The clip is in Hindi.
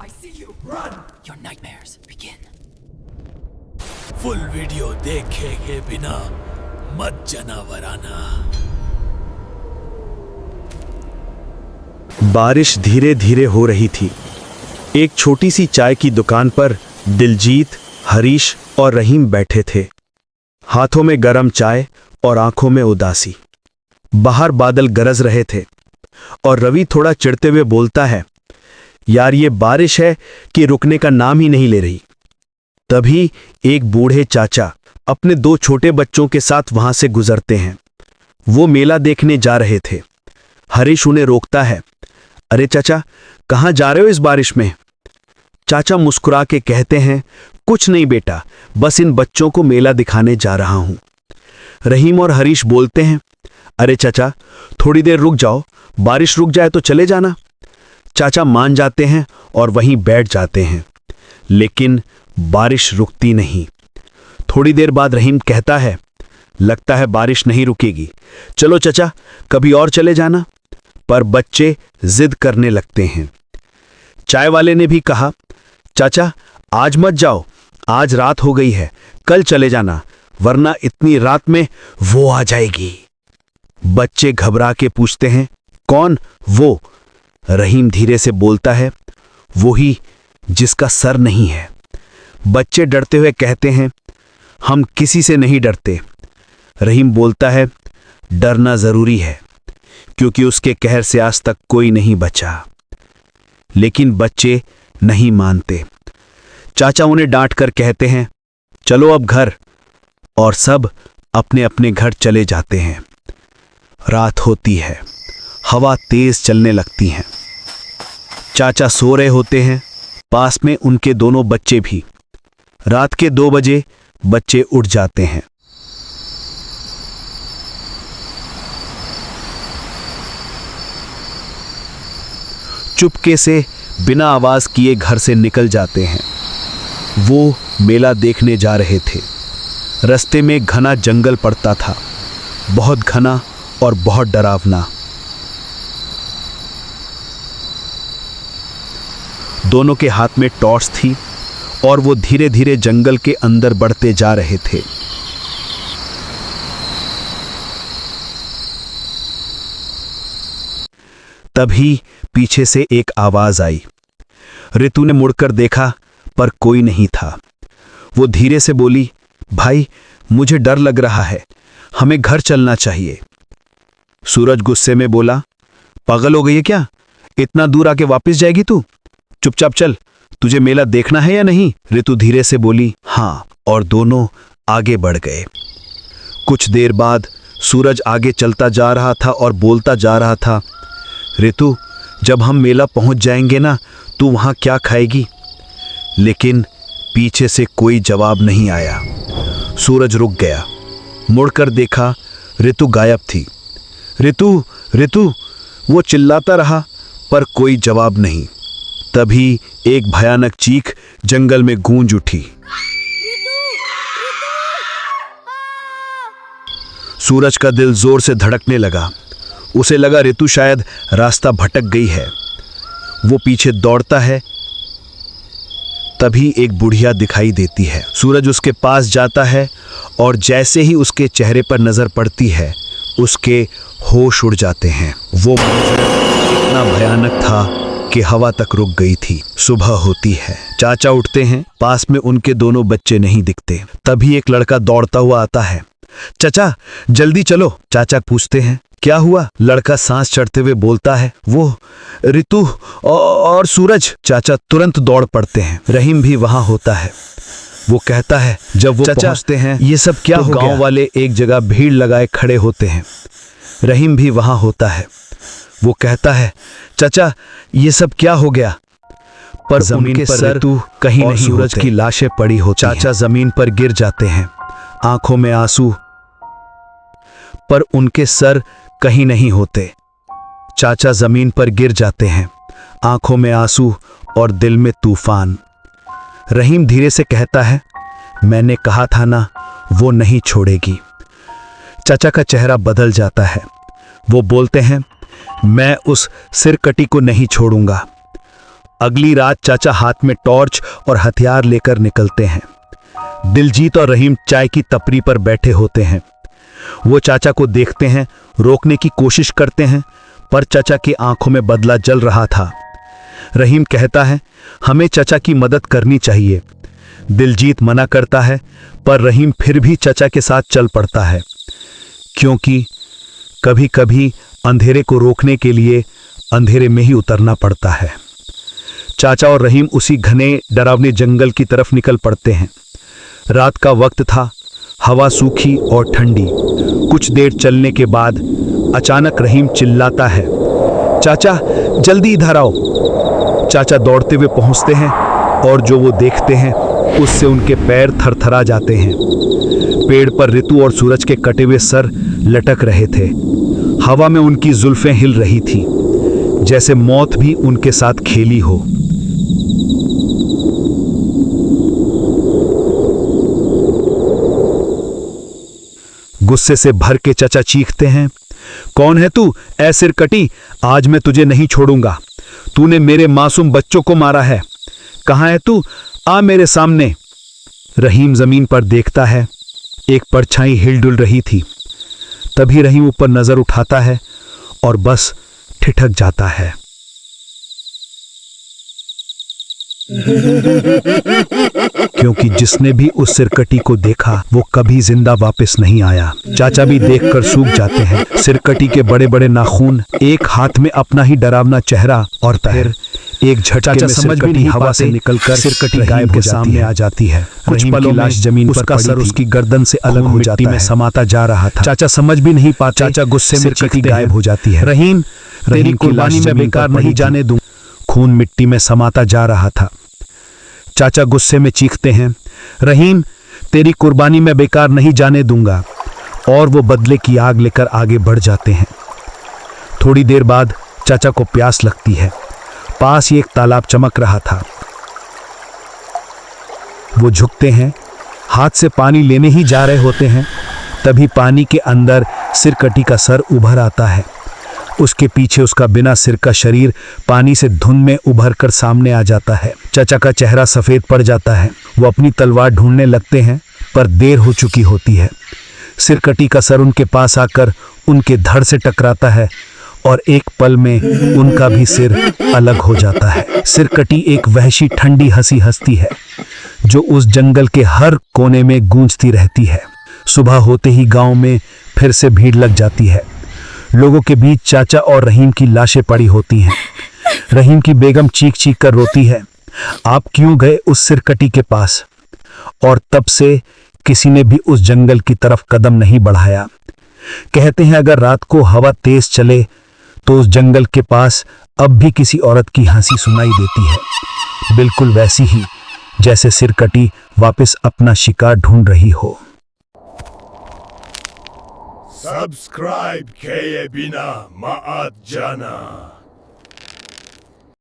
I see you. Run. Your nightmares begin. Full video देखे के बिना मत जनावराना। बारिश धीरे धीरे हो रही थी। एक छोटी सी चाय की दुकान पर दिलजीत, हरीश और रहीम बैठे थे, हाथों में गरम चाय और आंखों में उदासी। बाहर बादल गरज रहे थे और रवि थोड़ा चिढ़ते हुए बोलता है, यार ये बारिश है कि रुकने का नाम ही नहीं ले रही। तभी एक बूढ़े चाचा अपने 2 छोटे बच्चों के साथ वहां से गुजरते हैं। वो मेला देखने जा रहे थे। हरीश उन्हें रोकता है, अरे चाचा, कहाँ जा रहे हो इस बारिश में? चाचा मुस्कुरा के कहते हैं, कुछ नहीं बेटा, बस इन बच्चों को मेला दिखाने जा रहा हूं। रहीम और हरीश बोलते हैं, अरे चाचा, थोड़ी देर रुक जाओ, बारिश रुक जाए तो चले जाना। चाचा मान जाते हैं और वहीं बैठ जाते हैं, लेकिन बारिश रुकती नहीं। थोड़ी देर बाद रहीम कहता है, लगता है बारिश नहीं रुकेगी, चलो चाचा कभी और चले जाना। पर बच्चे जिद करने लगते हैं। चाय वाले ने भी कहा, चाचा आज मत जाओ, आज रात हो गई है, कल चले जाना, वरना इतनी रात में वो आ जाएगी। बच्चे घबरा के पूछते हैं, कौन वो? रहीम धीरे से बोलता है, वो ही जिसका सर नहीं है। बच्चे डरते हुए कहते हैं, हम किसी से नहीं डरते। रहीम बोलता है, डरना जरूरी है, क्योंकि उसके कहर से आज तक कोई नहीं बचा। लेकिन बच्चे नहीं मानते। चाचा उन्हें डांट कर कहते हैं, चलो अब घर, और सब अपने अपने घर चले जाते हैं। रात होती है, हवा तेज चलने लगती है। चाचा सो रहे होते हैं, पास में उनके दोनों बच्चे भी। रात के 2 बजे बच्चे उठ जाते हैं। चुपके से बिना आवाज किए घर से निकल जाते हैं। वो मेला देखने जा रहे थे। रास्ते में घना जंगल पड़ता था, बहुत घना और बहुत डरावना। दोनों के हाथ में टॉर्च थी और वो धीरे धीरे जंगल के अंदर बढ़ते जा रहे थे। तभी पीछे से एक आवाज आई। रितु ने मुड़कर देखा, पर कोई नहीं था। वो धीरे से बोली, भाई मुझे डर लग रहा है, हमें घर चलना चाहिए। सूरज गुस्से में बोला, पागल हो गई है क्या? इतना दूर आके वापस जाएगी तू? चुपचाप चल, तुझे मेला देखना है या नहीं? रितु धीरे से बोली, हाँ, और दोनों आगे बढ़ गए। कुछ देर बाद सूरज आगे चलता जा रहा था और बोलता जा रहा था, रितु, जब हम मेला पहुंच जाएंगे ना, तू वहां क्या खाएगी? लेकिन पीछे से कोई जवाब नहीं आया। सूरज रुक गया, मुड़कर देखा, रितु गायब थी। रितु, रितु, वो चिल्लाता रहा, पर कोई जवाब नहीं। तभी एक भयानक चीख जंगल में गूंज उठी। सूरज का दिल जोर से धड़कने लगा। उसे लगा रितु शायद रास्ता भटक गई है। वो पीछे दौड़ता है। तभी एक बुढ़िया दिखाई देती है। सूरज उसके पास जाता है और जैसे ही उसके चेहरे पर नजर पड़ती है, उसके होश उड़ जाते हैं। वो मंजर इतना भयानक था कि हवा तक रुक गई थी। सुबह होती है। चाचा उठते हैं, पास में उनके दोनों बच्चे नहीं दिखते। तभी एक लड़का दौड़ता हुआ आता है। चाचा जल्दी चलो, चाचा पूछते हैं, क्या हुआ? लड़का सांस चढ़ते हुए बोलता है, वो रितु और सूरज। चाचा तुरंत दौड़ पड़ते हैं। रहीम भी वहां होता है। वो कहता है, जब वो पहुंचते हैं, ये सब क्या हो गया? गांव वाले एक जगह भीड़ लगाए खड़े होते हैं। रहीम भी वहां होता है। वो कहता है, चाचा ये सब क्या हो गया? पर जमीन पर रितु कहीं नहीं, सूरज की लाशें पड़ी होती। चाचा जमीन पर गिर जाते हैं, आंखों में आंसू, पर उनके सर कहीं नहीं होते। चाचा जमीन पर गिर जाते हैं, आंखों में आंसू और दिल में तूफान। रहीम धीरे से कहता है, मैंने कहा था ना, वो नहीं छोड़ेगी। चाचा का चेहरा बदल जाता है। वो बोलते हैं, मैं उस सिरकटी को नहीं छोड़ूंगा। अगली रात चाचा हाथ में टॉर्च और हथियार लेकर निकलते हैं। दिलजीत और रहीम चाय की टपरी पर बैठे होते हैं। वो चाचा को देखते हैं, रोकने की कोशिश करते हैं, पर चाचा की आंखों में बदला जल रहा था। रहीम कहता है, हमें चाचा की मदद करनी चाहिए। दिलजीत मना करता है, पर रहीम फिर भी चाचा के साथ चल पड़ता है, क्योंकि कभी कभी अंधेरे को रोकने के लिए अंधेरे में ही उतरना पड़ता है। चाचा और रहीम उसी घने डरावने जंगल की तरफ निकल पड़ते हैं। रात का वक्त था, हवा सूखी और ठंडी। कुछ देर चलने के बाद अचानक रहीम चिल्लाता है, चाचा जल्दी इधर आओ। चाचा दौड़ते हुए पहुंचते हैं और जो वो देखते हैं उससे उनके पैर थरथरा जाते हैं। पेड़ पर ऋतु और सूरज के कटे हुए सर लटक रहे थे। हवा में उनकी जुल्फें हिल रही थी, जैसे मौत भी उनके साथ खेली हो। गुस्से से भर के चाचा चीखते हैं, कौन है तू ऐ सिरकटी? आज मैं तुझे नहीं छोड़ूंगा। तूने मेरे मासूम बच्चों को मारा है। कहां है तू? आ मेरे सामने। रहीम जमीन पर देखता है, एक परछाई हिलडुल रही थी। तभी रहीम ऊपर नजर उठाता है और बस ठिठक जाता है। क्योंकि जिसने भी उस सिरकटी को देखा वो कभी जिंदा वापस नहीं आया। चाचा भी देखकर सूख जाते हैं। सिरकटी के बड़े बड़े नाखून, एक हाथ में अपना ही डरावना चेहरा, और फिर एक झटके में समझ भी नहीं हवा से निकलकर सिरकटी गायब के सामने आ जाती है। कुछ पलों में जमीन पर उसका सर उसकी गर्दन से अलग हो जाता है, समाता जा रहा था। चाचा समझ भी नहीं पाते। चाचा गुस्से में सिरकटी गायब हो जाती है। रहीम तेरी कुर्बानी में बेकार नहीं जाने दूं। खून मिट्टी में समाता जा रहा था। चाचा गुस्से में चीखते हैं, रहीम तेरी कुर्बानी में बेकार नहीं जाने दूंगा। और वो बदले की आग लेकर आगे बढ़ जाते हैं। थोड़ी देर बाद चाचा को प्यास लगती है। पास ही एक तालाब चमक रहा था। वो झुकते हैं, हाथ से पानी लेने ही जा रहे होते हैं। तभी पानी के अंदर सिरकटी का सर उभर आता है। उसके पीछे उसका बिना सिर का शरीर पानी से धुंध में उभर कर सामने आ जाता है। चाचा का चेहरा सफेद पड़ जाता है। वो अपनी तलवार ढूंढने लगते हैं, पर देर हो चुकी होती है। सिरकटी का सर उनके पास आकर उनके धड़ से टकराता है और एक पल में उनका भी सिर अलग हो जाता है। सिरकटी एक वहशी ठंडी हंसी हंसती है, जो उस जंगल के हर कोने में गूंजती रहती है। सुबह होते ही गांव में फिर से भीड़ लग जाती है। लोगों के बीच चाचा और रहीम की लाशें पड़ी होती हैं। रहीम की बेगम चीख चीख कर रोती है, आप क्यों गए उस सिरकटी के पास? और तब से किसी ने भी उस जंगल की तरफ कदम नहीं बढ़ाया। कहते हैं अगर रात को हवा तेज चले तो उस जंगल के पास अब भी किसी औरत की हंसी सुनाई देती है, बिल्कुल वैसी ही जैसे सिरकटी वापस अपना शिकार ढूंढ रही हो। सब्सक्राइब किए बिना मत जाना।